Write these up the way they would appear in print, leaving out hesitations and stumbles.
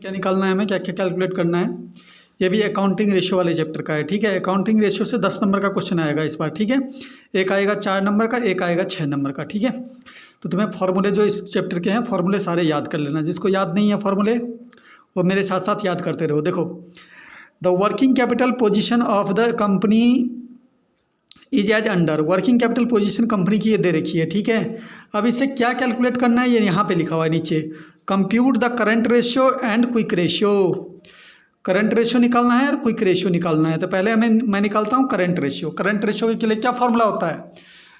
क्या निकालना है हमें, क्या क्या कैलकुलेट करना है। ये भी अकाउंटिंग रेशियो वाले चैप्टर का है, ठीक है। अकाउंटिंग रेशियो से 10 नंबर का क्वेश्चन आएगा इस बार, ठीक है। एक आएगा 4 नंबर का, एक आएगा 6 नंबर का, ठीक है। तो तुम्हें फार्मूले जो इस चैप्टर के हैं फार्मूले सारे याद कर लेना। जिसको याद नहीं है फार्मूले वो मेरे साथ साथ याद करते रहो। देखो, the working capital position of the company is as under. Working capital position company की ये दे रखी है, ठीक है। अब इससे क्या कैलकुलेट करना है, ये यहाँ पे लिखा हुआ है नीचे, compute the current ratio and quick ratio. Current ratio निकालना है और क्विक रेशियो निकालना है। तो पहले मैं निकालता हूँ करंट रेशियो। करंट रेशियो के लिए क्या फॉर्मूला होता है,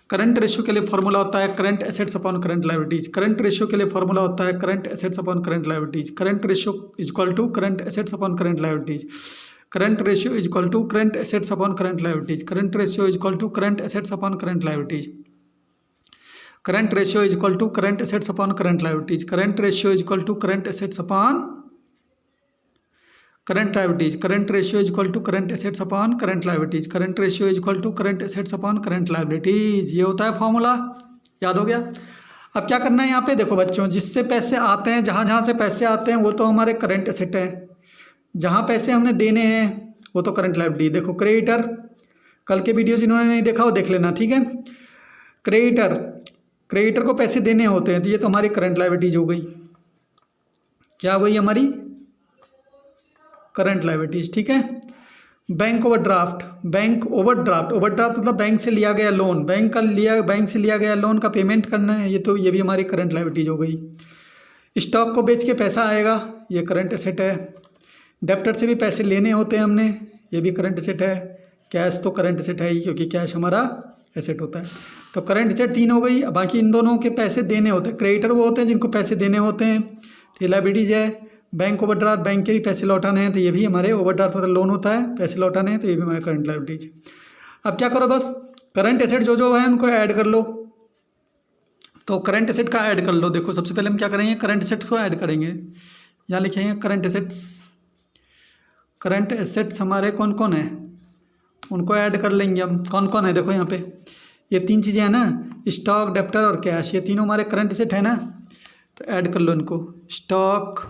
करंट रेशियो के लिए फॉर्मूला होता है current assets upon current liabilities. Current ratio के लिए फॉर्मूला होता है current assets upon current liabilities. Current ratio is equal to current assets upon current liabilities. Current ratio is equal to current assets upon current liabilities. Current ratio is equal to current assets upon current liabilities. Current ratio is equal to current assets upon current liabilities. Current ratio is equal to current assets upon current liabilities. Current ratio is equal to current assets upon current liabilities. Current ratio is equal to current assets upon current liabilities. ये होता है formula, याद हो गया। अब क्या करना है यहाँ पे, देखो बच्चों, जिससे पैसे आते हैं, जहाँ जहाँ से पैसे आते हैं वो तो हमारे करंट एसेट है, जहाँ पैसे हमने देने हैं वो तो करंट लायबिलिटी। देखो क्रेडिटर, कल के वीडियो जिन्होंने नहीं देखा वो देख लेना, ठीक है। क्रेडिटर को पैसे देने होते हैं तो ये तो हमारी करंट लायबिलिटीज हो गई। क्या हो गई हमारी करंट लायबिलिटीज, ठीक है। बैंक ओवरड्राफ्ट, ओवरड्राफ्ट मतलब बैंक से लिया गया लोन, बैंक से लिया गया लोन का पेमेंट करना है, ये भी हमारी करंट लायबिलिटीज हो गई। स्टॉक को बेच के पैसा आएगा, ये करंट एसेट है। डेप्टर से भी पैसे लेने होते हैं हमने, ये भी करंट एसेट है। कैश तो करंट एसेट है ही, क्योंकि कैश हमारा एसेट होता है। तो करंट एसेट 3 हो गई। बाकी इन दोनों के पैसे देने होते हैं। क्रेडिटर वो होते हैं जिनको पैसे देने होते हैं, तो लायबिलिटीज है। बैंक ओवरड्राफ्ट, बैंक के भी पैसे लौटाने हैं, तो ये भी हमारे ओवरड्राफ्ट मतलब लोन होता है, पैसे लौटाने हैं, तो ये भी हमारे करंट लायबिलिटीज। अब क्या करो, बस करंट एसेट जो जो है उनको ऐड कर लो। तो करंट एसेट का ऐड कर लो। देखो सबसे पहले हम क्या करेंगे, करंट एसेट्स को ऐड करेंगे। यहाँ लिखेंगे करंट एसेट्स। करंट एसेट्स हमारे कौन कौन है उनको ऐड कर लेंगे हम। कौन कौन है, देखो यहाँ पे ये 3 चीज़ें हैं ना, स्टॉक, डेप्टर और कैश, ये तीनों हमारे करंट एसेट है ना। तो ऐड कर लो इनको, स्टॉक,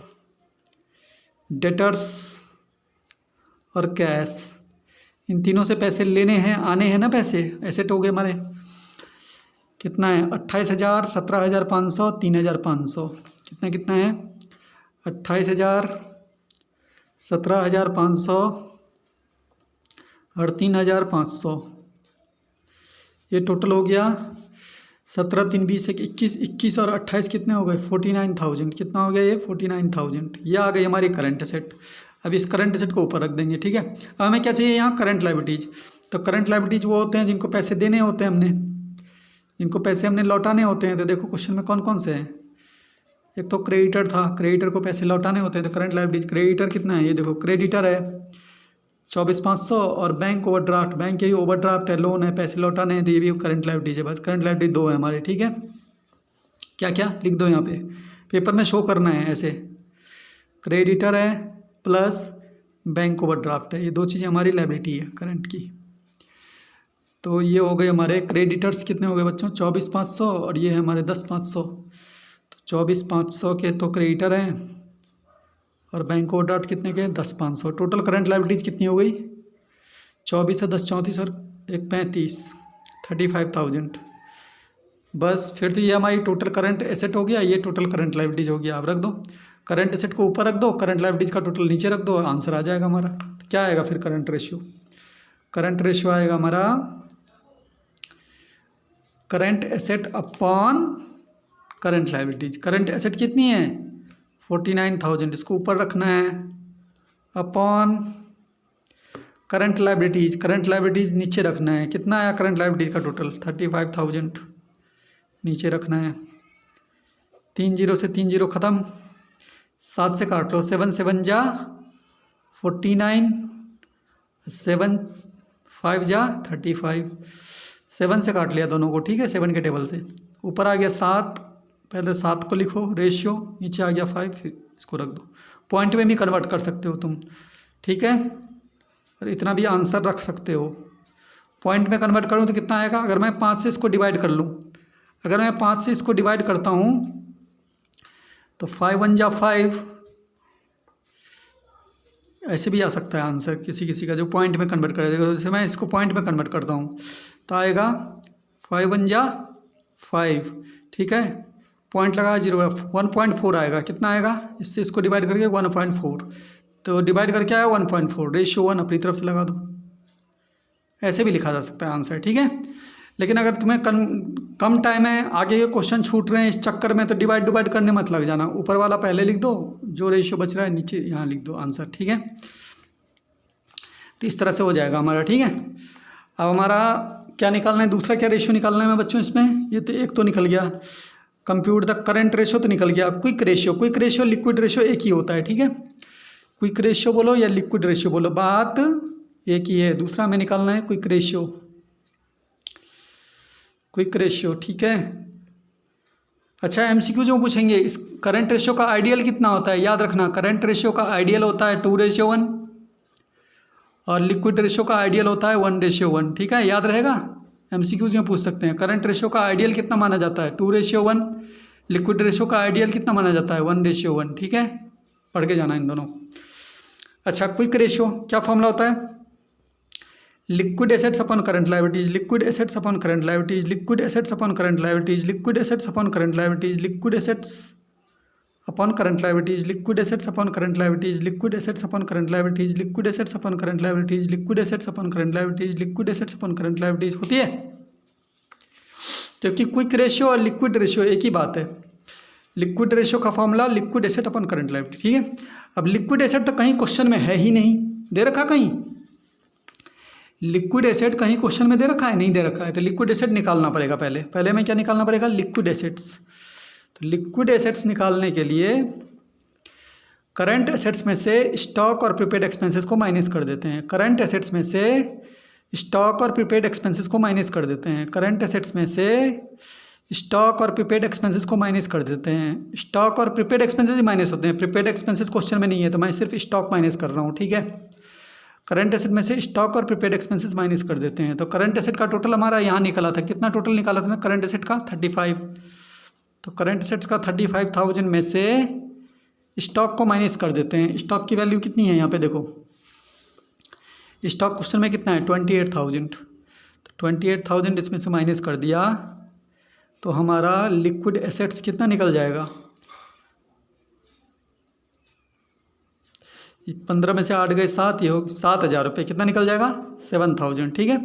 डेटर्स और कैश। इन तीनों से पैसे लेने हैं, आने हैं ना पैसे, एसेट हो गए हमारे। कितना है, 28,000, 17,500, 3,500। कितना है, 28,000, 17,500 और 3,500। ये टोटल हो गया 17, 3, 20, 21 और 28 कितने हो गए, 49,000। कितना हो गया ये, 49,000। ये आ गई हमारी करंट एसेट। अब इस करंट एसेट को ऊपर रख देंगे, ठीक है। अब हमें क्या चाहिए यहाँ, करंट लायबिलिटीज। तो करंट लायबिलिटीज वो होते हैं जिनको पैसे देने होते हैं हमने, जिनको पैसे हमने लौटाने होते हैं। तो देखो क्वेश्चन में कौन कौन से हैं। एक तो क्रेडिटर था, क्रेडिटर को पैसे लौटाने होते हैं, तो करंट लायबिलिटीज। क्रेडिटर कितना है, ये देखो क्रेडिटर है 24,500। और बैंक ओवरड्राफ्ट, बैंक के ही ओवरड्राफ्ट है, लोन है, पैसे लौटाने हैं, तो ये भी करंट लायबिलिटीज है। बस करंट लायबिलिटी 2 है हमारे, ठीक है। क्या क्या लिख दो यहाँ पे, पेपर में शो करना है ऐसे। क्रेडिटर है प्लस बैंक ओवरड्राफ्ट है, ये 2 चीज़ें हमारी लायबिलिटी है करंट की। तो ये हो गए हमारे क्रेडिटर्स। कितने हो गए बच्चों, 24,500 और ये है हमारे 10,500। तो 24,500 के तो क्रेडिटर हैं और बैंक ओवरड्राफ्ट कितने के, 10,500। टोटल करंट लायबिलिटीज कितनी हो गई, 24 है 10, 34 और 1, 35, 35,000। बस फिर तो ये हमारी टोटल करंट एसेट हो गया, ये टोटल करंट लायबिलिटीज हो गया। अब रख दो, करंट एसेट को ऊपर रख दो, करंट लायबिलिटीज का टोटल नीचे रख दो, आंसर आ जाएगा हमारा। तो क्या आएगा फिर करंट रेशियो, करंट रेशियो आएगा हमारा current asset upon current liabilities. Current asset कितनी है, 49,000, इसको ऊपर रखना है, upon current liabilities. Current liabilities नीचे रखना है। कितना आया करंट लायबिलिटीज का टोटल, 35,000 नीचे रखना है। 3 0 से 3 0 ख़त्म, 7 से काट लो, 7 7 जा 49, 7 5 जा 35, 7 से काट लिया दोनों को, ठीक है, 7 के टेबल से। ऊपर आ गया 7, पहले 7 को लिखो रेशियो, नीचे आ गया 5, फिर इसको रख दो। पॉइंट में भी कन्वर्ट कर सकते हो तुम, ठीक है, और इतना भी आंसर रख सकते हो। पॉइंट में कन्वर्ट करूँ तो कितना आएगा, अगर मैं 5 से इसको डिवाइड कर लूँ, अगर मैं 5 से इसको डिवाइड करता हूँ तो 5 1 जा 5, ऐसे भी आ सकता है आंसर किसी किसी का जो पॉइंट में कन्वर्ट कर देगा। जैसे मैं इसको पॉइंट में कन्वर्ट करता हूँ तो आएगा 5 1 जा 5, ठीक है, पॉइंट लगा 0, 1.4 आएगा। कितना आएगा, इससे इसको डिवाइड करके 1.4, तो डिवाइड करके आया 1.4, रेशियो 1 अपनी तरफ से लगा दो। ऐसे भी लिखा जा सकता है आंसर, ठीक है। लेकिन अगर तुम्हें कम टाइम है, आगे ये क्वेश्चन छूट रहे हैं इस चक्कर में, तो डिवाइड करने मत लग जाना। ऊपर वाला पहले लिख दो, जो रेशियो बच रहा है नीचे यहाँ लिख दो आंसर, ठीक है। तो इस तरह से हो जाएगा हमारा, ठीक है। अब हमारा क्या निकालना है, दूसरा क्या रेशियो निकालना है बच्चों इसमें। ये तो एक तो निकल गया, कंप्यूट द करंट रेशियो तो निकल गया। क्विक रेशियो लिक्विड रेशियो एक ही होता है, ठीक है। क्विक रेशियो बोलो या लिक्विड रेशियो बोलो, बात एक ही है। दूसरा हमें निकालना है क्विक रेशियो, ठीक है। अच्छा, एमसीक्यू जो पूछेंगे, इस करंट रेशियो का आइडियल कितना होता है, याद रखना। करंट रेशियो का आइडियल होता है 2:1 और लिक्विड रेशियो का आइडियल होता है 1:1, ठीक है, याद रहेगा। एमसीक्यूज में पूछ सकते हैं करंट रेशियो का आइडियल कितना माना जाता है 2:1, लिक्विड रेशियो का आइडियल कितना माना जाता है 1:1, ठीक है, पढ़ के जाना इन दोनों। अच्छा, क्विक रेशियो क्या फॉर्मूला होता है, liquid assets upon current liabilities, liquid assets upon current liabilities, liquid assets upon current liabilities, liquid assets upon current liabilities, liquid assets upon current liabilities, liquid assets upon current liabilities, liquid assets upon current liabilities, liquid assets upon current liabilities, liquid assets upon current liabilities, liquid assets upon current liabilities होती है। क्योंकि quick ratio और liquid ratio एक ही बात है। Liquid ratio का formula liquid asset upon current liability, ठीक है। अब लिक्विड एसेट तो कहीं क्वेश्चन में है ही नहीं, दे रखा कहीं, लिक्विड एसेट कहीं क्वेश्चन में दे रखा है, नहीं दे रखा है, तो लिक्विड एसेट निकालना पड़ेगा। पहले हमें क्या निकालना पड़ेगा, लिक्विड एसेट्स। तो लिक्विड एसेट्स निकालने के लिए करंट एसेट्स में से स्टॉक और प्रीपेड एक्सपेंसेस को माइनस कर देते हैं। करंट एसेट्स में से स्टॉक और प्रीपेड एक्सपेंसेस को माइनस कर देते हैं। करंट एसेट्स में से स्टॉक और प्रीपेड एक्सपेंसेस को माइनस कर देते हैं। स्टॉक और प्रीपेड एक्सपेंसेस ही माइनस होते हैं, प्रीपेड एक्सपेंसेस क्वेश्चन में नहीं है, तो मैं सिर्फ स्टॉक माइनस कर रहा हूँ, ठीक है। करंट एसेट में से स्टॉक और प्रीपेड एक्सपेंसेस माइनस कर देते हैं। तो करंट एसेट का टोटल हमारा यहाँ निकला था, कितना टोटल निकाला था करंट एसेट का 35। तो करंट एसेट्स का 35,000 में से स्टॉक को माइनस कर देते हैं। स्टॉक की वैल्यू कितनी है यहाँ पे देखो, स्टॉक क्वेश्चन में कितना है 28,000, तो 28,000 इसमें से माइनस कर दिया तो हमारा लिक्विड एसेट्स कितना निकल जाएगा, 15 में से 8 गए 7, ये हो 7,000 रुपये, कितना निकल जाएगा 7,000, ठीक है।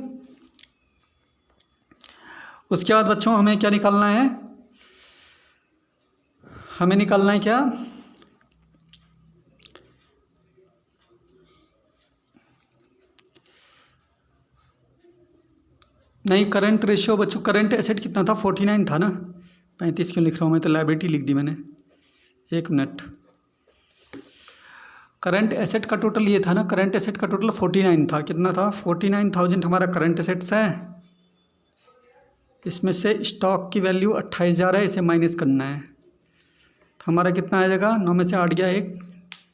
उसके बाद बच्चों हमें क्या निकालना है, हमें निकालना है क्या, नहीं करंट रेशियो बच्चों, करंट एसेट कितना था 49 था ना, 35 क्यों लिख रहा हूँ मैं, तो लायबिलिटी लिख दी मैंने, एक मिनट। करंट एसेट का टोटल ये था ना, करंट एसेट का टोटल 49 था, कितना था 49,000 हमारा करंट एसेट्स है। इसमें से स्टॉक की वैल्यू 28,000 है, इसे माइनस करना है, तो हमारा कितना आ जाएगा, 9 में से 8 गया 1,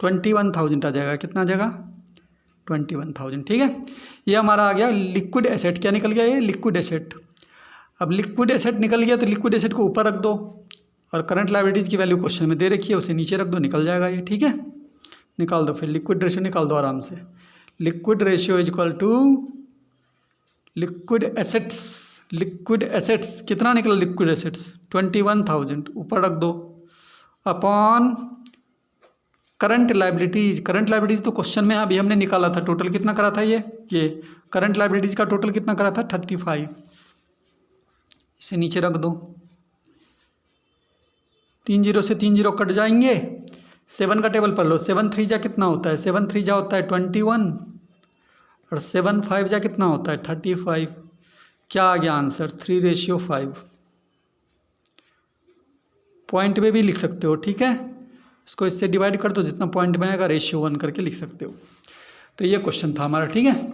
21,000 आ जाएगा। कितना आ जाएगा 21,000, ठीक है। ये हमारा आ गया लिक्विड एसेट। क्या निकल गया ये लिक्विड एसेट। अब लिक्विड एसेट निकल गया तो लिक्विड एसेट को ऊपर रख दो और करंट लायबिलिटीज़ की वैल्यू क्वेश्चन में दे रखी है उसे नीचे रख दो, निकल जाएगा ये, ठीक है। निकाल दो फिर, लिक्विड रेशियो निकाल दो आराम से। Liquid ratio is equal to liquid assets कितना निकला, लिक्विड एसेट्स 21,000 ऊपर रख दो, upon current liabilities. Current liabilities तो क्वेश्चन में अभी हमने निकाला था, टोटल कितना करा था ये करंट लायबिलिटीज़ का टोटल कितना करा था 35, इसे नीचे रख दो। 3 0 से 3 0 कट जाएंगे, 7 का टेबल पढ़ लो, 7 3 जा कितना होता है, 7 3 जा होता है 21 और 7 5 जा कितना होता है 35। क्या आ गया आंसर 3:5। पॉइंट में भी लिख सकते हो, ठीक है, इसको इससे डिवाइड कर दो, जितना पॉइंट में आएगा रेशियो 1 करके लिख सकते हो। तो ये क्वेश्चन था हमारा, ठीक है।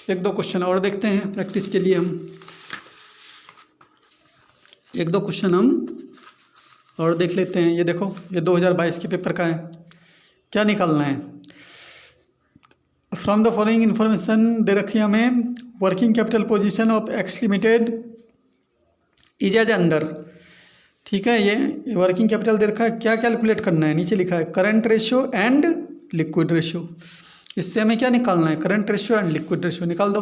1-2 क्वेश्चन और देखते हैं प्रैक्टिस के लिए, हम 1-2 क्वेश्चन हम और देख लेते हैं। ये देखो, ये 2022 के पेपर का है। क्या निकालना है, फ्रॉम द फॉलोइंग इन्फॉर्मेशन दे रखी है हमें, working capital position of X limited is as under. ठीक है। ये वर्किंग कैपिटल दे रखा है, क्या कैलकुलेट करना है, नीचे लिखा है current ratio and liquid ratio. इससे हमें क्या निकालना है, current ratio and liquid ratio निकाल दो।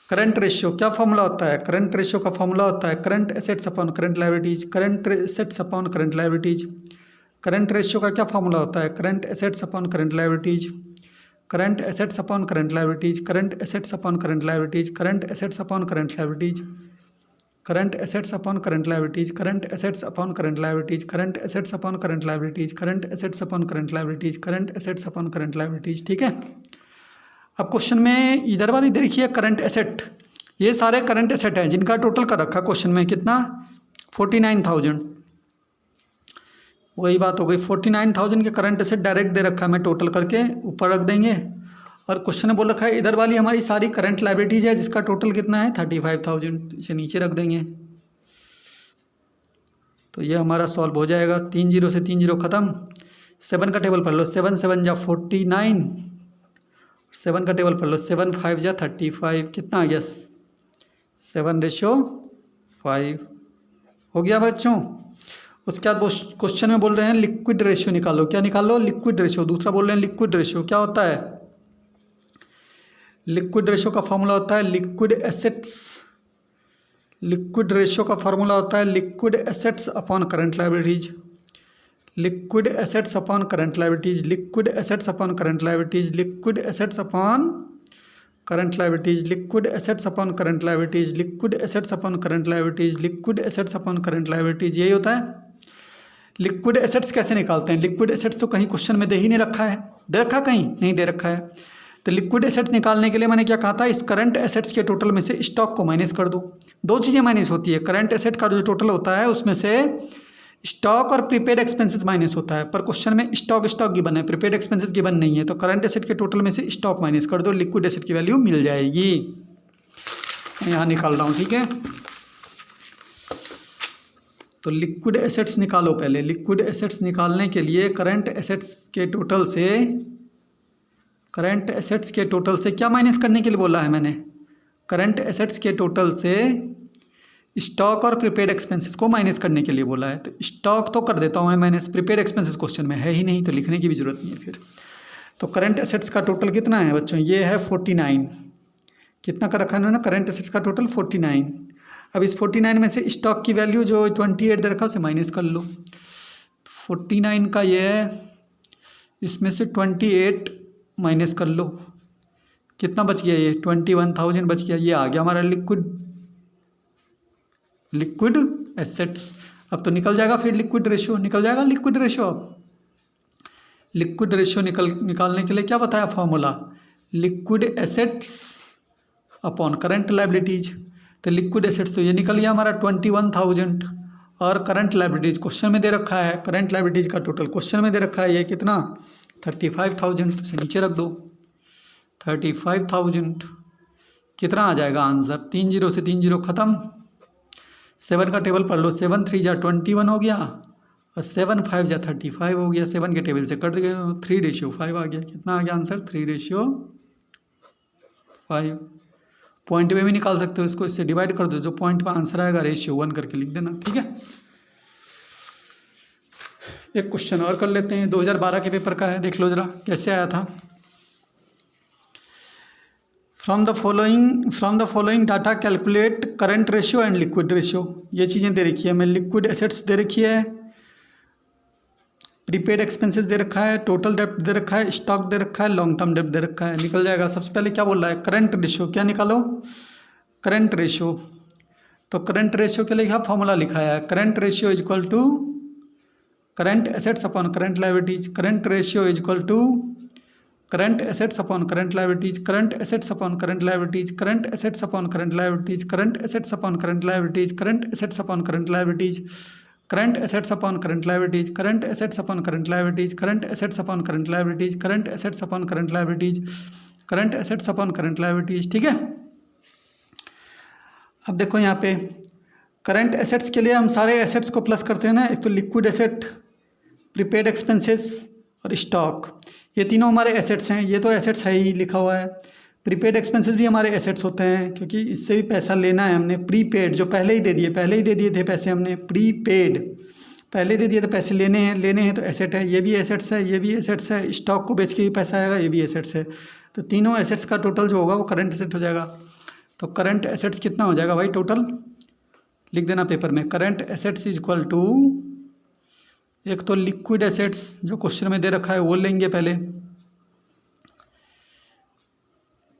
करंट रेशियो क्या फॉर्मूला होता है, करंट रेशियो का फॉर्मूला होता है current assets upon current liabilities, current assets upon current liabilities. Current ratio का क्या फॉर्मूला होता है, current assets upon current liabilities, current assets upon current liabilities, current assets upon current liabilities, current assets upon current liabilities, current assets upon current liabilities, current assets upon current liabilities, current assets upon current liabilities, current assets upon current liabilities, current assets upon current liabilities. ठीक है। अब question में इधर वाली देखिए current asset, ये सारे current asset हैं जिनका टोटल कर रखा क्वेश्चन में कितना 49,000। वही बात हो गई, 49,000 के करंट एसेट डायरेक्ट दे रखा है, मैं टोटल करके ऊपर रख देंगे। और क्वेश्चन में बोल रखा है इधर वाली हमारी सारी करंट लायबिलिटीज है जिसका टोटल कितना है 35,000, इसे नीचे रख देंगे तो ये हमारा सॉल्व हो जाएगा। 3 0 से 3 0 खत्म। 7 का टेबल पढ़ लो, 7 7 जा 49, 7 का टेबल पढ़ लो, 7 5 जा 35, कितना आ गया 7:5 हो गया बच्चों। उसके बाद क्वेश्चन में बोल रहे हैं लिक्विड रेशियो निकालो, क्या निकालो, लिक्विड रेशियो। दूसरा बोल रहे हैं लिक्विड रेशियो क्या होता है, लिक्विड रेशियो का फॉर्मूला होता है लिक्विड एसेट्स, लिक्विड रेशियो का फॉर्मूला होता है liquid assets upon current liabilities, liquid assets upon current liabilities, liquid assets upon current liabilities, liquid assets upon current liabilities, liquid assets upon current liabilities, liquid assets upon current liabilities, liquid assets upon current liabilities, यही होता है। Liquid assets कैसे निकालते हैं, liquid assets तो कहीं question में दे ही नहीं रखा है, दे रखा कहीं नहीं दे रखा है। तो लिक्विड एसेट्स निकालने के लिए मैंने क्या कहा था, इस करंट एसेट्स के टोटल में से स्टॉक को माइनस कर दो। दो चीज़ें माइनस होती है, करंट एसेट का जो टोटल होता है उसमें से स्टॉक और प्रीपेड एक्सपेंसेस माइनस होता है, पर क्वेश्चन में स्टॉक गिवन है, प्रीपेड एक्सपेंसेस गिवन नहीं है। तो करंट एसेट के टोटल में से स्टॉक माइनस कर दो, लिक्विड एसेट की वैल्यू मिल जाएगी। मैं यहाँ निकाल रहा हूँ, ठीक है। तो लिक्विड एसेट्स निकालो पहले। लिक्विड एसेट्स निकालने के लिए करंट एसेट्स के टोटल से, करंट एसेट्स के टोटल से क्या माइनस करने के लिए बोला है मैंने, करंट एसेट्स के टोटल से स्टॉक और प्रीपेड एक्सपेंसेस को माइनस करने के लिए बोला है। तो स्टॉक तो कर देता हूँ मैं माइनस, प्रीपेड एक्सपेंसेस क्वेश्चन में है ही नहीं तो लिखने की भी जरूरत नहीं है फिर। तो करंट एसेट्स का टोटल कितना है बच्चों, ये है 49। कितना का रखा है ना, करंट एसेट्स का टोटल 49। अब इस 49 में से स्टॉक की वैल्यू जो 28 दे रखा उसे माइनस कर लो। 49 का ये है, इसमें से 28 माइनस कर लो, कितना बच गया, ये 21,000 बच गया। ये आ गया हमारा लिक्विड एसेट्स। अब तो निकल जाएगा फिर लिक्विड रेशियो, निकल जाएगा लिक्विड रेशियो। अब लिक्विड रेशियो निकालने के लिए क्या बताया formula, liquid assets upon current liabilities. तो लिक्विड एसेट्स तो ये निकल गया हमारा 21,000, और करंट लायबिलिटीज क्वेश्चन में दे रखा है, करंट लायबिलिटीज का टोटल क्वेश्चन में दे रखा है ये कितना 35,000, तो इसे नीचे रख दो 35,000। कितना आ जाएगा आंसर, 3 0 से 3 0 खत्म। 7 का टेबल पढ़ लो, 7 3 जा 21 हो गया, और 7 5 जा 35 हो गया। 7 के टेबल से कट गए, 3:5 आ गया। कितना आ गया आंसर, 3:5। पॉइंट में भी निकाल सकते हो इसको, इससे डिवाइड कर दो, जो पॉइंट पर आंसर आएगा रेशियो 1 करके लिख देना, ठीक है। एक क्वेश्चन और कर लेते हैं, 2012 के पेपर का है, देख लो जरा कैसे आया था। From the following data calculate current ratio and liquid ratio. ये चीज़ें दे रखी है, मैं लिक्विड एसेट्स दे रखी है, प्रीपेड एक्सपेंसेस दे रखा है, टोटल डेब्ट दे रखा है, स्टॉक दे रखा है, लॉन्ग टर्म डेब्ट दे रखा है। निकल जाएगा। सबसे पहले क्या बोल रहा है, करंट रेशियो। क्या निकालो, करंट रेशियो। तो करंट रेशियो के लिए क्या फॉर्मूला लिखा है, current ratio is equal to current assets upon current liabilities, current ratio is equal to current assets upon current liabilities, current assets upon current liabilities, current assets upon current liabilities, current assets upon current liabilities, current assets upon current liabilities, current assets upon current liabilities, current assets upon current liabilities, current assets upon current liabilities, current assets upon current liabilities, current assets upon current liabilities, ठीक है। अब देखो यहाँ पे current assets के लिए हम सारे एसेट्स को प्लस करते हैं ना, एक तो लिक्विड एसेट, प्रीपेड एक्सपेंसेस और स्टॉक, ये तीनों हमारे एसेट्स हैं। ये तो एसेट्स है ही लिखा हुआ है। प्रीपेड एक्सपेंसेस भी हमारे एसेट्स होते हैं, क्योंकि इससे भी पैसा लेना है हमने। प्रीपेड जो पहले ही दे दिए थे पैसे हमने, प्रीपेड पहले दे दिए तो पैसे लेने हैं तो एसेट है, ये भी एसेट्स है, ये भी एसेट्स है, स्टॉक को बेच के भी पैसा आएगा, ये भी एसेट्स है। तो तीनों एसेट्स का टोटल जो होगा वो करंट एसेट हो जाएगा। तो करंट एसेट्स कितना हो जाएगा भाई टोटल, लिख देना पेपर में, current assets is equal to, एक तो लिक्विड एसेट्स जो क्वेश्चन में दे रखा है वो लेंगे पहले,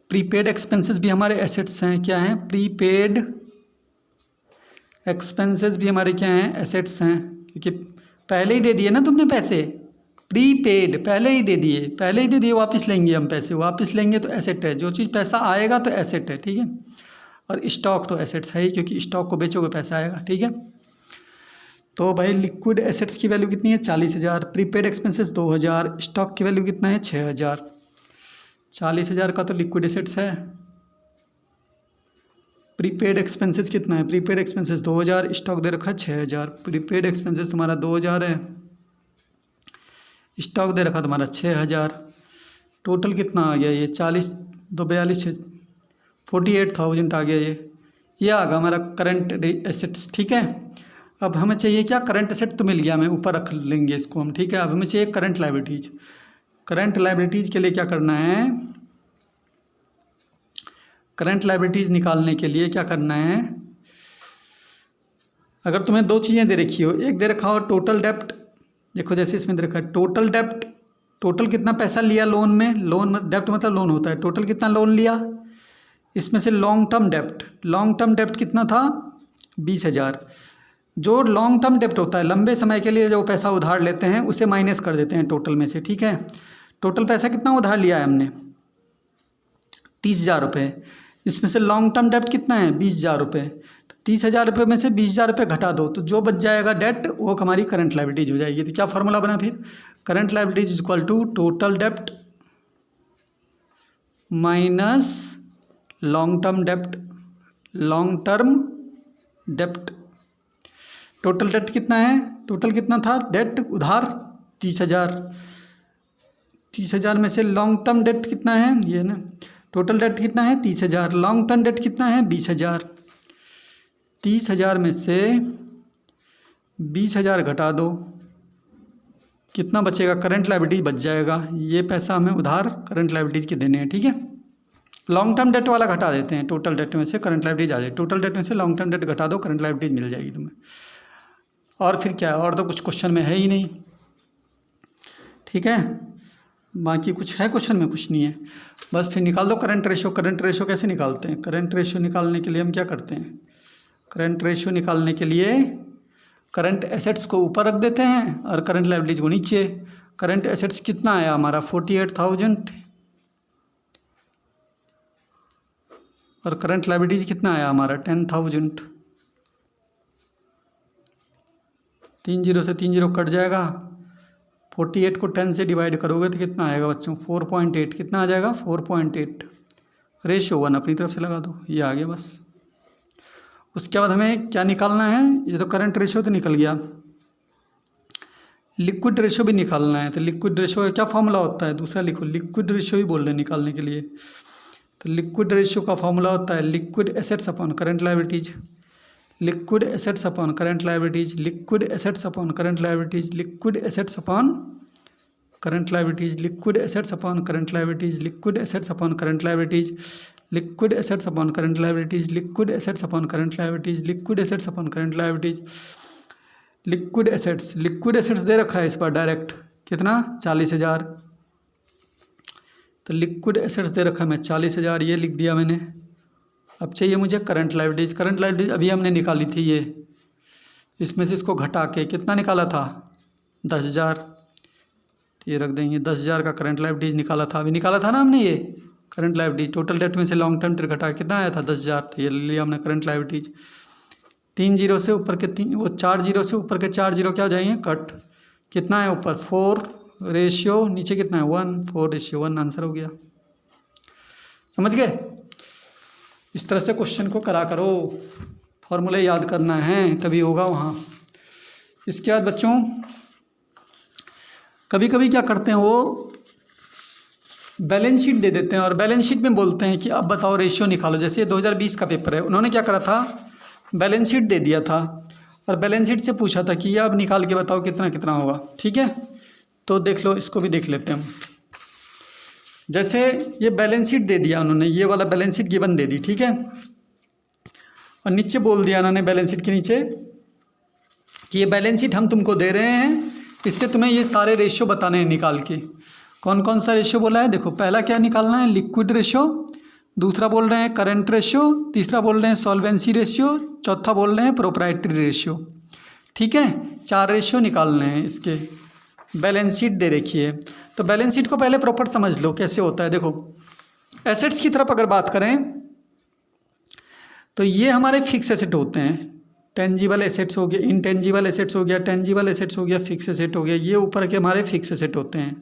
प्रीपेड एक्सपेंसेस भी हमारे एसेट्स हैं, क्या हैं, प्रीपेड एक्सपेंसेस भी हमारे क्या हैं, एसेट्स हैं, क्योंकि पहले ही दे दिए ना तुमने पैसे, प्रीपेड पहले ही दे दिए, वापस लेंगे हम पैसे, वापस लेंगे तो एसेट है, जो चीज़ पैसा आएगा तो एसेट है, ठीक है। और स्टॉक तो एसेट्स है ही, क्योंकि स्टॉक को बेचोगे पैसा आएगा, ठीक है। तो भाई लिक्विड एसेट्स की वैल्यू कितनी है, 40,000, प्रीपेड एक्सपेंसेस 2,000, स्टॉक की वैल्यू कितना है, 6,000। 40,000 का तो लिक्विड एसेट्स है, प्रीपेड एक्सपेंसेस कितना है, प्रीपेड एक्सपेंसेस 2,000, स्टॉक दे रखा है 6,000, प्रीपेड एक्सपेंसेस तुम्हारा 2,000 है, स्टॉक दे रखा तुम्हारा 6,000, टोटल कितना आ गया ये, 40 2 42 48,000 आ गया ये आ गया हमारा करंट एसेट्स, ठीक है। अब हमें चाहिए क्या, करंट एसेट तो मिल गया, हमें ऊपर रख लेंगे इसको हम, ठीक है। अब हमें चाहिए करंट लायबिलिटीज। करंट लायबिलिटीज के लिए क्या करना है, करंट लायबिलिटीज निकालने के लिए क्या करना है, अगर तुम्हें दो चीज़ें दे रखी हो, एक दे रखा हो टोटल डेप्ट, देखो जैसे इसमें दे रखा है टोटल डेप्ट, टोटल कितना पैसा लिया लोन में, लोन डेप्ट मतलब लोन होता है, टोटल कितना लोन लिया, इसमें से लॉन्ग टर्म डेप्ट कितना था, 20,000। जो लॉन्ग टर्म डेप्ट होता है, लंबे समय के लिए जो पैसा उधार लेते हैं उसे माइनस कर देते हैं टोटल में से, ठीक है। टोटल पैसा कितना उधार लिया है हमने, 30,000 रुपये, इसमें से लॉन्ग टर्म डेप्ट कितना है, 20,000 रुपये, तो 30,000 रुपये में से 20,000 रुपये घटा दो तो जो बच जाएगा डेट वो हमारी करंट लायबिलिटीज हो जाएगी। तो क्या फार्मूला बना फिर, current liabilities is equal to total dept minus long term dept. Total date कितना है, टोटल कितना था डेट उधार 30,000 में से लॉन्ग टर्म डेट कितना है, ये ना, टोटल डेट कितना है 30,000, लॉन्ग टर्म डेट कितना है 20,000, 30,000 में से 20,000 घटा दो, कितना बचेगा, करंट लायबिलिटीज बच जाएगा। ये पैसा हमें उधार करंट लायबिलिटीज के देने हैं, ठीक है। लॉन्ग टर्म डेट वाला घटा देते हैं, टोटल डेट में से करंट लायबिलिटीज आ जाए, टोटल डेट में से लॉन्ग टर्म डेट घटा दो, करंट लायबिलिटीज मिल जाएगी तुम्हें। और फिर क्या है, और तो कुछ क्वेश्चन में है ही नहीं, ठीक है। बाकी कुछ है क्वेश्चन में, कुछ नहीं है, बस फिर निकाल दो करंट रेशो। करंट रेशो कैसे निकालते हैं, करंट रेशो निकालने के लिए हम क्या करते हैं, करंट रेशो निकालने के लिए करंट एसेट्स को ऊपर रख देते हैं और करंट लायबिलिटीज को नीचे। करंट एसेट्स कितना आया हमारा 48,000 और करंट लायबिलिटीज कितना आया हमारा 10,000। 3 0 से 3 0 कट जाएगा, 48 को 10 से डिवाइड करोगे तो कितना आएगा बच्चों, 4.8, कितना आ जाएगा 4.8, रेशियो 1 अपनी तरफ से लगा दो, ये आ गया बस। उसके बाद हमें क्या निकालना है, ये तो करंट रेशियो तो निकल गया, लिक्विड रेशियो भी निकालना है। तो लिक्विड रेशियो का क्या फॉर्मूला होता है, दूसरा लिखो, लिक्विड रेशियो ही बोल रहे हैं निकालने के लिए। तो लिक्विड रेशियो का फॉर्मूला होता है liquid assets upon current liabilities, liquid assets upon current liabilities, liquid assets upon current liabilities, liquid assets upon current liabilities, liquid assets upon current liabilities, liquid assets upon current liabilities, liquid assets upon current liabilities, liquid assets upon current liabilities, liquid assets upon current liabilities, liquid assets दे रखा है इस पर direct कितना 40,000। तो liquid assets दे रखा है मैं 40,000, ये लिख दिया मैंने। अब चाहिए मुझे करंट लायबिलिटीज। करंट लायबिलिटीज अभी हमने निकाली थी, ये इसमें से इसको घटा के कितना निकाला था 10,000, ये रख देंगे 10,000 का करंट लायबिलिटीज निकाला था, अभी निकाला था ना हमने ये करंट लायबिलिटीज। टोटल डेट में से लॉन्ग टर्म डेट घटा कितना आया था 10,000, तो ये ले लिया हमने करंट लायबिलिटीज। 3 0 से ऊपर के 3, वो 4 0 से ऊपर के 4 0 क्या हो जाएंगे कट, कितना है ऊपर 4 रेशियो, नीचे कितना है 1, 4:1 आंसर हो गया। समझ गए, इस तरह से क्वेश्चन को करा करो, फॉर्मूले याद करना है तभी होगा वहाँ। इसके बाद बच्चों कभी कभी क्या करते हैं वो बैलेंस शीट दे देते हैं और बैलेंस शीट में बोलते हैं कि अब बताओ रेशियो निकालो। जैसे 2020 का पेपर है, उन्होंने क्या करा था, बैलेंस शीट दे दिया था और बैलेंस शीट से पूछा था कि ये अब निकाल के बताओ कितना कितना होगा। ठीक है, तो देख लो, इसको भी देख लेते हैं हम। जैसे ये बैलेंस शीट दे दिया उन्होंने, ये वाला बैलेंस शीट गिवन दे दी, ठीक है, और नीचे बोल दिया उन्होंने बैलेंस शीट के नीचे कि ये बैलेंस शीट हम तुमको दे रहे हैं, इससे तुम्हें ये सारे रेशियो बताने हैं निकाल के। कौन कौन सा रेशियो बोला है, देखो पहला क्या निकालना है, लिक्विड रेशियो, दूसरा बोल रहे हैं करंट रेशियो, तीसरा बोल रहे हैं सॉल्वेंसी रेशियो, चौथा बोल रहे हैं प्रोप्राइटरी रेशियो। ठीक है, 4 रेशियो निकालने हैं इसके। बैलेंस शीट दे रखी है, तो बैलेंस शीट को पहले प्रॉपर समझ लो कैसे होता है। देखो एसेट्स की तरफ अगर बात करें तो ये हमारे फिक्स एसेट होते हैं, टेंजिबल एसेट्स हो गया, इनटेंजिबल एसेट्स हो गया, टेंजिबल एसेट्स हो गया, फिक्स एसेट हो गया, ये ऊपर के हमारे फिक्स एसेट होते हैं।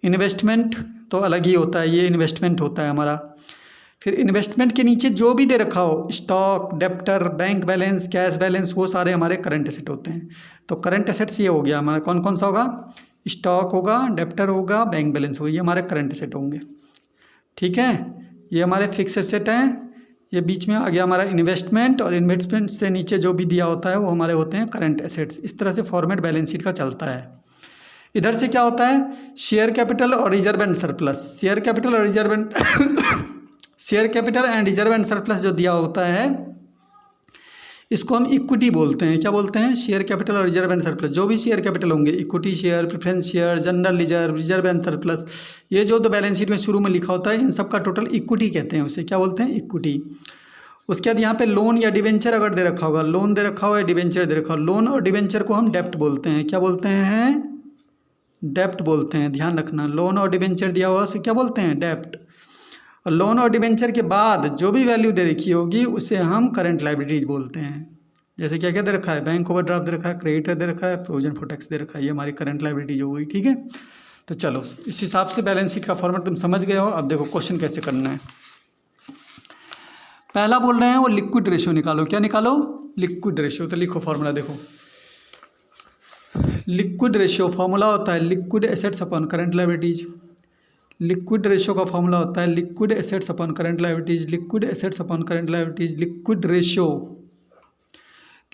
इन्वेस्टमेंट तो अलग ही होता है, ये इन्वेस्टमेंट होता है हमारा। फिर इन्वेस्टमेंट के नीचे जो भी दे रखा हो, stock, debtor, bank balance, cash balance, वो सारे हमारे करंट एसेट होते हैं। तो करंट एसेट्स ये हो गया हमारा, कौन कौन सा होगा, स्टॉक होगा, डेप्टर होगा, बैंक बैलेंस होगा, ये हमारे करंट एसेट होंगे। ठीक है, ये हमारे फिक्स एसेट हैं। ये बीच में आ गया हमारा इन्वेस्टमेंट, और इन्वेस्टमेंट से नीचे जो भी दिया होता है वो हमारे होते हैं करंट एसेट्स। इस तरह से फॉर्मेट बैलेंस शीट का चलता है। इधर से क्या होता है, शेयर कैपिटल और reserve and surplus. Share capital और reserve and share capital and reserve and surplus जो दिया होता है इसको हम इक्विटी बोलते हैं। क्या बोलते हैं, शेयर कैपिटल और रिजर्व एंड सरप्लस। जो भी शेयर कैपिटल होंगे, equity share, preference share, general reserve, reserve and surplus, ये जो तो बैलेंस शीट में शुरू में लिखा होता है, इन सब का टोटल इक्विटी कहते हैं। उसे क्या बोलते हैं, इक्विटी। उसके बाद यहाँ पे लोन या डिवेंचर अगर दे रखा होगा, लोन दे रखा हो या डिवेंचर दे रखा हो, लोन और डिवेंचर को हम डेप्ट बोलते हैं। क्या बोलते हैं, डेप्ट बोलते हैं, ध्यान रखना। लोन और डिवेंचर दिया हुआ उसे क्या बोलते हैं, डेप्ट। और लोन और डिवेंचर के बाद जो भी वैल्यू दे रखी होगी उसे हम करंट लायबिलिटीज बोलते हैं। जैसे क्या क्या दे रखा है, बैंक ओवरड्राफ्ट दे रखा है, क्रेडिटर दे रखा है, प्रोविजन फॉर टैक्स दे रखा है, ये हमारी करंट लायबिलिटीज हो गई। ठीक है, तो चलो इस हिसाब से बैलेंस शीट का फॉर्मेट तुम समझ गए हो। अब देखो क्वेश्चन कैसे करना है। पहला बोल रहे हैं वो लिक्विड रेशियो निकालो। क्या निकालो, लिक्विड रेशियो। तो लिखो फॉर्मूला, देखो लिक्विड रेशियो फॉर्मूला होता है liquid assets upon current liabilities. Liquid ratio का फॉर्मूला होता है liquid assets upon current liabilities, liquid assets upon current liabilities.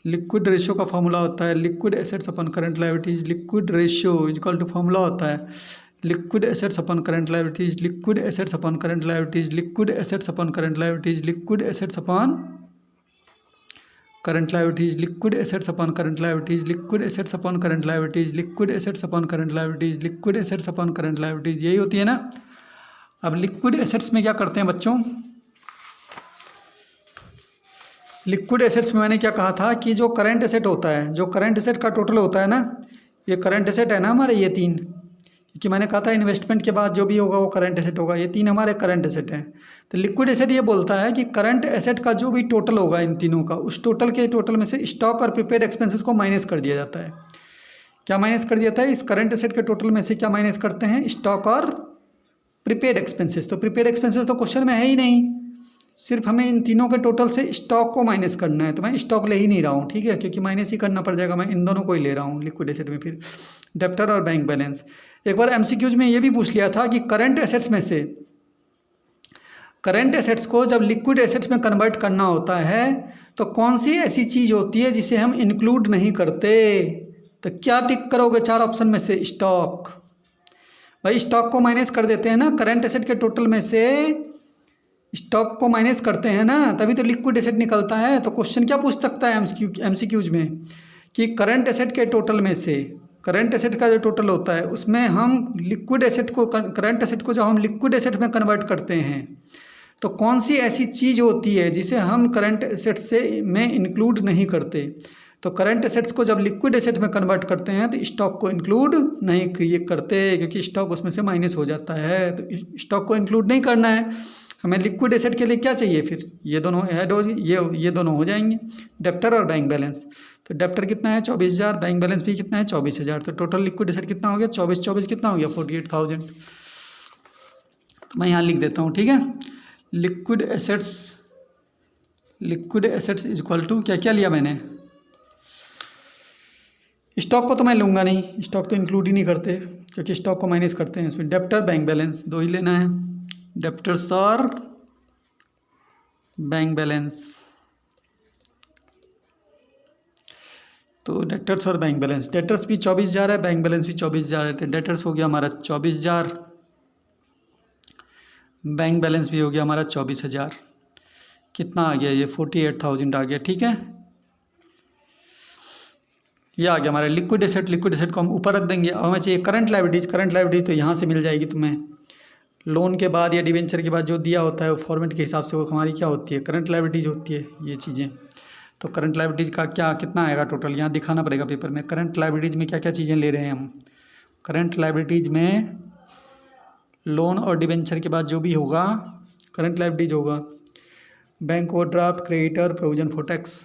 Liquid ratio का फॉर्मूला होता है liquid assets upon current liabilities. Liquid ratio equal to formula होता है liquid assets upon current liabilities, liquid assets upon current liabilities, liquid assets upon current liabilities, liquid assets upon current liabilities, liquid assets upon current liabilities, liquid assets upon current liabilities, liquid assets upon current liabilities, liquid assets upon current liabilities, यही होती है ना। अब liquid assets में क्या करते हैं बच्चों, लिक्विड एसेट्स में मैंने क्या कहा था कि जो करंट एसेट होता है, जो करंट एसेट का टोटल होता है ना, ये करंट एसेट है ना हमारे, ये 3, क्योंकि मैंने कहा था इन्वेस्टमेंट के बाद जो भी होगा वो करंट एसेट होगा, ये 3 हमारे करंट एसेट हैं। तो लिक्विड एसेट ये बोलता है कि करंट एसेट का जो भी टोटल होगा इन तीनों का, उस टोटल में से स्टॉक और प्रीपेड एक्सपेंसेस को माइनस कर दिया जाता है। क्या माइनस कर दिया जाता है, इस करंट एसेट के टोटल में से क्या माइनस करते हैं, स्टॉक और प्रीपेड एक्सपेंसेस। तो प्रीपेड एक्सपेंसेस तो क्वेश्चन में है ही नहीं, सिर्फ हमें इन तीनों के टोटल से स्टॉक को माइनस करना है। तो मैं स्टॉक ले ही नहीं रहा हूँ, ठीक है, क्योंकि माइनस ही करना पड़ जाएगा, मैं इन दोनों को ही ले रहा हूँ लिक्विड एसेट में। फिर डेप्टर और बैंक बैलेंस। एक बार एमसीक्यूज में ये भी पूछ लिया था कि करंट एसेट्स में से, करंट एसेट्स को जब लिक्विड एसेट्स में कन्वर्ट करना होता है तो कौन सी ऐसी चीज़ होती है जिसे हम इंक्लूड नहीं करते। तो क्या टिक करोगे 4 ऑप्शन में से, स्टॉक। भाई स्टॉक को माइनस कर देते हैं ना, करंट एसेट के टोटल में से स्टॉक को माइनस करते हैं ना, तभी तो लिक्विड एसेट निकलता है। तो क्वेश्चन क्या पूछ सकता है एमसीक्यूज में कि करंट एसेट के टोटल में से, करंट एसेट का जो टोटल होता है उसमें हम लिक्विड एसेट को, करंट एसेट को जब हम लिक्विड एसेट में कन्वर्ट करते हैं तो कौन सी ऐसी चीज़ होती है जिसे हम करंट एसेट से में इंक्लूड नहीं करते। तो करंट एसेट्स को जब लिक्विड एसेट में कन्वर्ट करते हैं तो स्टॉक को इंक्लूड नहीं करते, क्योंकि स्टॉक उसमें से माइनस हो जाता है। तो स्टॉक को इंक्लूड नहीं करना है हमें। लिक्विड एसेट के लिए क्या चाहिए, फिर ये दोनों ऐड हो, ये दोनों हो जाएंगे, डेप्टर और बैंक बैलेंस। तो डेप्टर कितना है 24,000, बैंक बैलेंस भी कितना है 24,000। तो टोटल लिक्विड एसेट कितना हो गया 24 कितना हो गया 48,000। तो मैं यहाँ लिख देता हूँ, ठीक है। Liquid assets is equal to क्या क्या लिया मैंने, स्टॉक को तो मैं लूँगा नहीं, स्टॉक तो इंक्लूड ही नहीं करते क्योंकि स्टॉक को माइनस करते हैं इसमें। डेप्टर बैंक बैलेंस दो ही लेना है, डेप्टर्स और बैंक बैलेंस। तो डेटर्स और बैंक बैलेंस, डेटर्स भी 24,000 है, बैंक बैलेंस भी 24,000 है। तो डेटर्स हो गया हमारा 24,000, बैंक बैलेंस भी हो गया हमारा 24,000। कितना आ गया ये 48,000 आ गया। ठीक है, ये आ गया हमारा लिक्विड एसेट। लिक्विड एसेट को हम ऊपर रख देंगे। अब हमें चाहिए करंट लायबिलिटीज। करंट लायबिलिटीज तो यहाँ से मिल जाएगी तुम्हें, लोन के बाद या डिवेंचर के बाद जो दिया होता है वो फॉर्मेट के हिसाब से वो हमारी क्या होती है, करंट लायबिलिटीज होती है ये चीज़ें। तो करंट लायबिलिटीज का क्या कितना आएगा टोटल, यहाँ दिखाना पड़ेगा पेपर में। करंट लायबिलिटीज में क्या क्या चीज़ें ले रहे हैं हम। करंट लायबिलिटीज में लोन और डिवेंचर के बाद जो भी होगा करंट लायबिलिटीज होगा। Bank overdraft, creditor, provision for tax.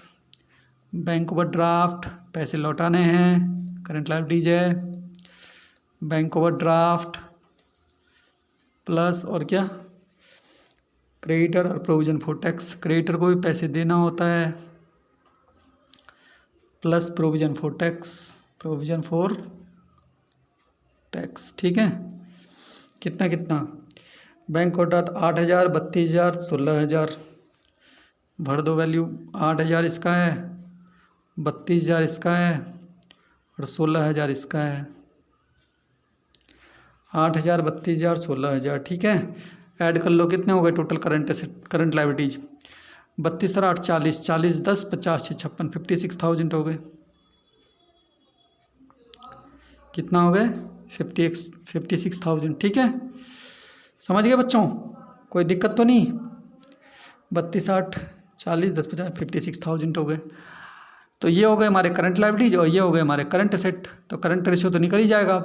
Bank overdraft पैसे लौटाने हैं, करंट लायबिलिटीज है। बैंक ओवरड्राफ्ट प्लस और क्या, क्रेडिटर और प्रोविजन फॉर टैक्स। क्रेडिटर को भी पैसे देना होता है, plus provision for tax, provision for tax. ठीक है, कितना कितना, बैंक ओवरड्राफ्ट 8,000, 32,000, 16,000 भर दो वैल्यू। 8,000 इसका है, 32,000 इसका है और 16,000 इसका है। 8,000, 32,000, 16,000। ठीक है, ऐड कर लो, कितने हो गए total current asset, current liabilities. 32 और 8 40, 40 10 50 6 56, 56,000 हो गए। कितना हो गए 56,000। ठीक है, समझ गए बच्चों, कोई दिक्कत तो नहीं। 32 8 40 10 50, 56,000 हो गए। तो ये हो गए हमारे करंट लायबिलिटीज और ये हो गए हमारे करंट एसेट। तो करंट रेशियो तो निकल ही जाएगा।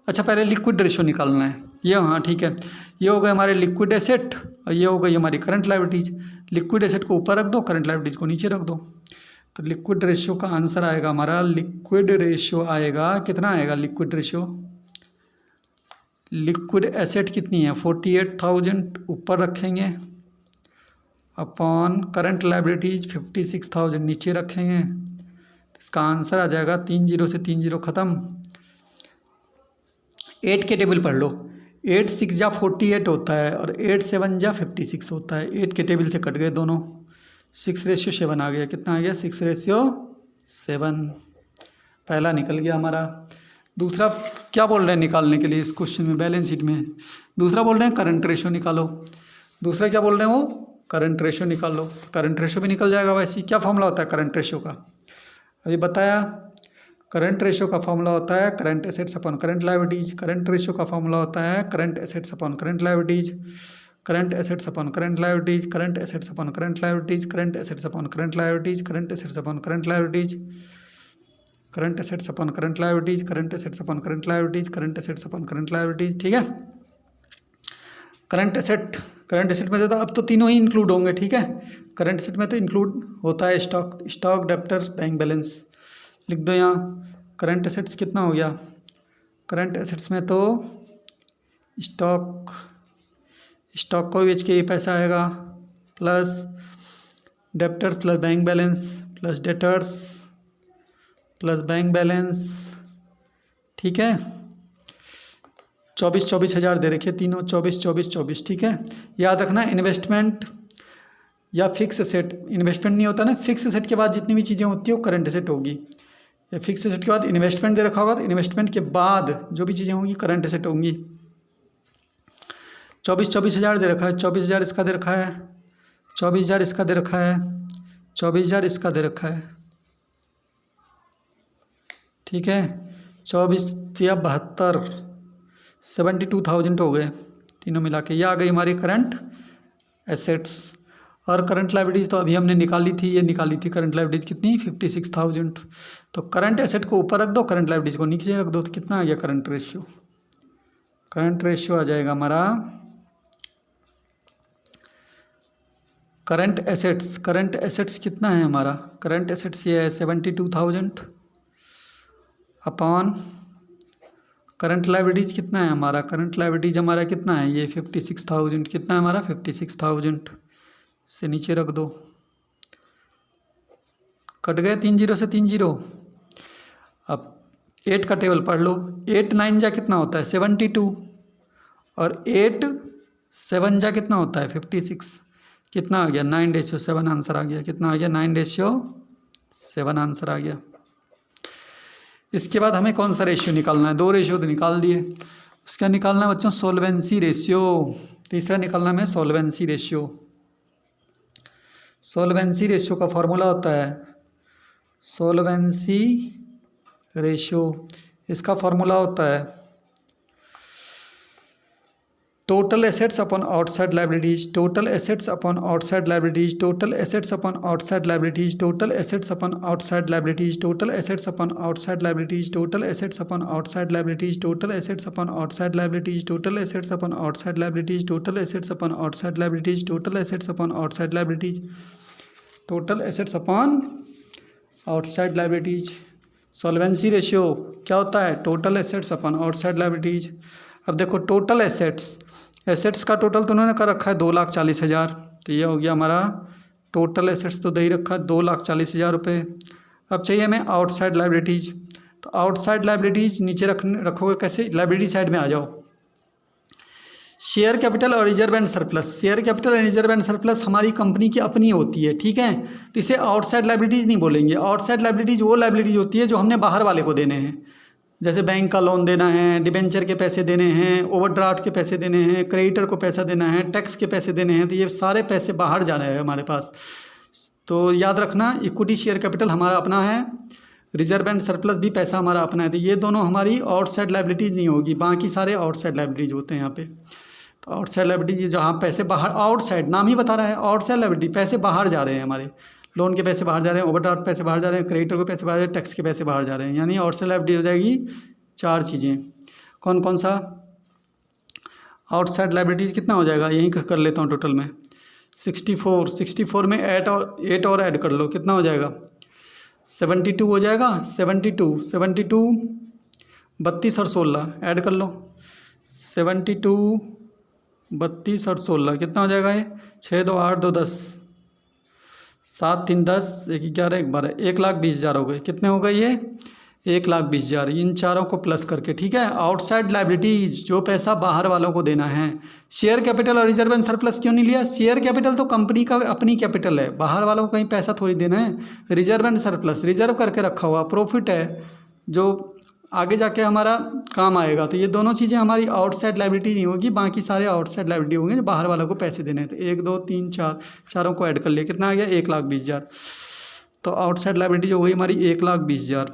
अच्छा, पहले लिक्विड रेशियो निकालना है ये। हाँ ठीक है, ये हो गए हमारे लिक्विड एसेट और ये हो गई हमारी करंट लायबिलिटीज। लिक्विड एसेट को ऊपर रख दो, करंट लायबिलिटीज को नीचे रख दो। तो लिक्विड रेशियो का आंसर आएगा हमारा, लिक्विड रेशियो आएगा कितना आएगा लिक्विड रेशियो। लिक्विड एसेट कितनी है 48,000 ऊपर रखेंगे, अपॉन करंट लायबिलिटीज 56,000 नीचे रखेंगे। इसका आंसर आ जाएगा 3 0 से 3 0 ख़त्म। 8 के टेबल पढ़ लो। 8 6 जा 48 होता है और 8 7 जा 56 होता है। 8 के टेबल से कट गए दोनों, 6:7 आ गया। कितना आ गया 6:7। पहला निकल गया हमारा। दूसरा क्या बोल रहे हैं निकालने के लिए इस क्वेश्चन में, बैलेंस शीट में। दूसरा बोल रहे हैं करंट रेशियो निकालो। दूसरा क्या बोल रहे हैं वो, करंट रेशियो निकालो। करंट रेशियो भी निकल जाएगा। वैसे क्या फॉर्मूला होता है करंट रेशियो का, अभी बताया। करंट रेशियो का फॉर्मूला होता है current assets upon current liabilities. Current ratio का फॉर्मूला होता है current assets upon current liabilities, current assets upon current liabilities, current assets upon current liabilities, current assets upon current liabilities, current assets upon current liabilities, current assets upon current liabilities, current assets upon current liabilities, current assets upon current liabilities. ठीक है, current asset में तो अब तो तीनों ही include होंगे। ठीक है, करंट एसेट में तो इंक्लूड होता है स्टॉक, डेप्टर, बैंक बैलेंस। लिख दो यहाँ करंट एसेट्स कितना हो गया। करंट एसेट्स में तो स्टॉक को बेच के ये पैसा आएगा, plus debtors plus bank balance plus debtors plus bank balance. ठीक है, 24,000 दे रखे तीनों, 24,000। ठीक है, याद रखना इन्वेस्टमेंट या फिक्स एसेट, इन्वेस्टमेंट नहीं होता ना, फिक्स एसेट के बाद जितनी भी चीज़ें होती है वो करंट एसेट होगी। या फिक्स एसेट के बाद इन्वेस्टमेंट दे रखा होगा तो इन्वेस्टमेंट के बाद जो भी चीज़ें होंगी करंट एसेट होंगी। 24,000 दे रखा है, 24,000 इसका दे रखा है, 24,000 इसका दे रखा है, 24,000 इसका दे रखा है। ठीक है, 24 या 72, 72,000 हो गए तीनों मिला के। ये आ गई हमारी करंट एसेट्स। और करंट लायबिलिटीज़ तो अभी हमने निकाली थी, ये निकाली थी करंट लायबिलिटीज़ कितनी 56,000। तो करंट एसेट को ऊपर रख दो, करंट लायबिलिटीज़ को नीचे रख दो। तो कितना आ गया करंट रेशियो। करंट रेशियो आ जाएगा हमारा करंट एसेट्स कितना है हमारा, करंट एसेट्स ये है 72,000 अपॉन करंट लायबिलिटीज़ कितना है हमारा, करंट लायबिलिटीज़ हमारा कितना है ये 56,000। कितना है हमारा 56,000 से नीचे रख दो, कट गए 3 0 से 3 0। अब 8 का टेबल पढ़ लो। 8 9 जा कितना होता है 72, और 8 7 जा कितना होता है 56। कितना आ गया 9:7 आंसर आ गया। कितना आ गया 9:7 आंसर आ गया। इसके बाद हमें कौन सा रेशियो निकालना है? 2 रेशियो तो निकाल दिए। उसका निकालना है बच्चों सॉल्वेंसी रेशियो। तीसरा निकालना है सॉल्वेंसी रेशियो। सॉल्वेंसी रेशियो का फॉर्मूला होता है सॉल्वेंसी रेशियो, इसका फॉर्मूला होता है total assets upon outside liabilities, total assets upon outside liabilities, total assets upon outside liabilities, total assets upon outside liabilities, total assets upon outside liabilities, total assets upon outside liabilities, total assets upon outside liabilities, total assets upon outside liabilities, total assets upon outside liabilities, total assets upon outside liabilities, total assets upon outside liabilities. Solvency ratio क्या होता है? Total assets upon outside liabilities. अब देखो total assets का total तो उन्होंने कर रखा है 2,40,000, तो ये हो गया हमारा टोटल एसेट्स तो दे ही रखा है 2,40,000 रुपये। अब चाहिए हमें आउटसाइड लाइबिलिटीज, तो आउटसाइड लाइबिलिटीज नीचे रखोगे कैसे? लाइबिलिटी साइड में आ जाओ। शेयर कैपिटल और reserve and surplus, share capital and reserve and surplus हमारी कंपनी की अपनी होती है, ठीक है, तो इसे आउटसाइड लाइबिलिटीज़ नहीं बोलेंगे। आउटसाइड लाइबिलिटीज़ वो लाइबिलिटीज़ होती है जो हमने बाहर वाले को देने हैं, जैसे बैंक का लोन देना है, डिबेंचर के पैसे देने हैं, ओवरड्राफ्ट के पैसे देने हैं, क्रेडिटर को पैसा देना है, टैक्स के पैसे देने हैं, तो ये सारे पैसे बाहर जा रहे हैं हमारे पास। तो याद रखना इक्विटी शेयर कैपिटल हमारा अपना है, रिजर्व एंड सरप्लस भी पैसा हमारा अपना है, तो ये दोनों हमारी आउटसाइड लाइबिलिटीज़ नहीं होगी, बाकी सारे आउटसाइड लाइबिलिटीज़ होते हैं यहाँ पे। तो आउटसाइड लाइबिलिटीज जहाँ पैसे बाहर, आउटसाइड नाम ही बता रहा है आउटसाइड लाइबिलिटी, पैसे बाहर जा रहे हैं हमारे, लोन के पैसे बाहर जा रहे हैं, ओवरड्राफ्ट पैसे बाहर जा रहे हैं, क्रेडिटर के पैसे बाहर जा रहे हैं, टैक्स के पैसे बाहर जा रहे हैं, यानी आउटसाइड लाइबिलिटी हो जाएगी 4 चीज़ें। कौन कौन सा? आउटसाइड लाइबिलिटीज कितना हो जाएगा, यहीं कर लेता हूँ टोटल में 64 में 8 और ऐड कर लो, कितना हो जाएगा 72 हो जाएगा। 72 32 और 16 ऐड कर लो, 72 32 और 16 कितना हो जाएगा? ये 6 2 8 2 10 7 3 10 1 11 1 12 1,20,000 हो गए। कितने हो गए ये? 1,20,000, इन चारों को प्लस करके, ठीक है। आउटसाइड लाइबिलिटीज जो पैसा बाहर वालों को देना है। शेयर कैपिटल और रिजर्व एंड सरप्लस क्यों नहीं लिया? शेयर कैपिटल तो कंपनी का अपनी कैपिटल है, बाहर वालों को कहीं पैसा थोड़ी देना है। रिजर्व एंड सरप्लस रिजर्व करके रखा हुआ प्रॉफिट है जो आगे जाके हमारा काम आएगा, तो ये दोनों चीज़ें हमारी आउटसाइड लाइबिलिटी नहीं होगी, बाकी सारे आउटसाइड लाइबिलिटी होंगे जो बाहर वालों को पैसे देने हैं। तो 1 2 3 4 चारों को ऐड कर लिया, कितना आ गया 1,20,000। तो आउटसाइड लाइबिलिटी जो हुई हमारी 1,20,000।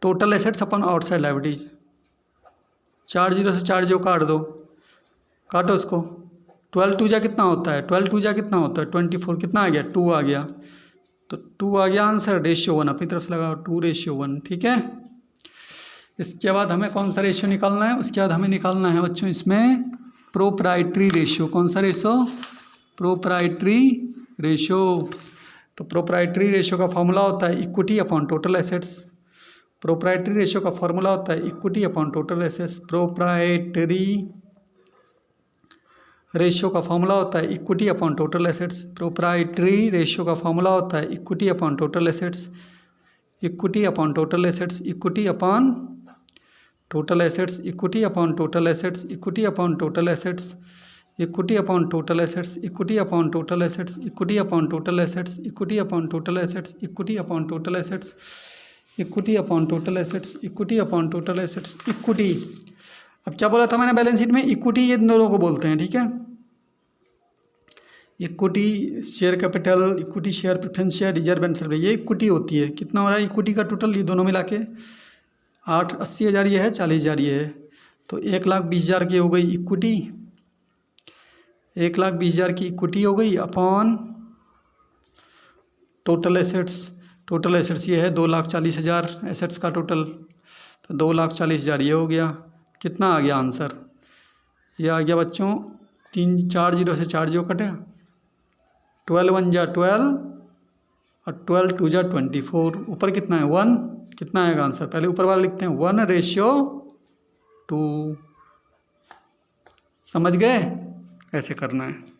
टोटल एसेट्स अपन आउटसाइड लाइबिलिटीज, 4 0 से 4 0 काट दो, काटो इसको। 12 2 जा कितना होता है? 12 2 जा कितना होता है? 24। कितना आ गया? 2 आ गया, तो 2 आ गया आंसर। रेशियो 1 अपनी तरफ से लगाओ, 2:1, ठीक है। इसके बाद हमें कौन सा रेशियो निकालना है? उसके बाद हमें निकालना है बच्चों इसमें प्रोप्राइटरी रेशियो। कौन सा रेशियो? Proprietary ratio. तो प्रोप्राइटरी रेशियो का फॉर्मूला होता है equity upon total assets. Proprietary ratio का फॉर्मूला होता है equity upon total assets. Proprietary ratio का फॉर्मूला होता है equity upon total assets. Proprietary ratio का फॉर्मूला होता है equity upon total assets. Equity upon total assets, equity upon total assets, equity upon total assets, equity upon total assets, equity upon total assets, equity upon total assets, equity upon total assets, equity upon total assets, equity upon total assets, equity upon total assets, equity upon total assets, equity. अब क्या बोला था मैंने balance sheet में? Equity ये दोनों को बोलते हैं, ठीक है। Equity share capital, equity share preference share, reserve and surplus, ये इक्विटी होती है। कितना हो रहा है इक्विटी का टोटल? ये दोनों मिला के 80,000 ये है, 40,000 ये है, तो 1,20,000 की हो गई इक्विटी। 1,20,000 की इक्विटी हो गई upon total assets. Total assets ये है 2,40,000 एसेट्स का टोटल, तो 2,40,000 ये हो गया। कितना आ गया आंसर? ये आ गया बच्चों 4 0 से 4 0 कटे, 12 1 जा 12 और 12 2 जा 24। ऊपर कितना है? 1। कितना आएगा आंसर? पहले ऊपर वाला लिखते हैं 1:2। समझ गए? ऐसे करना है।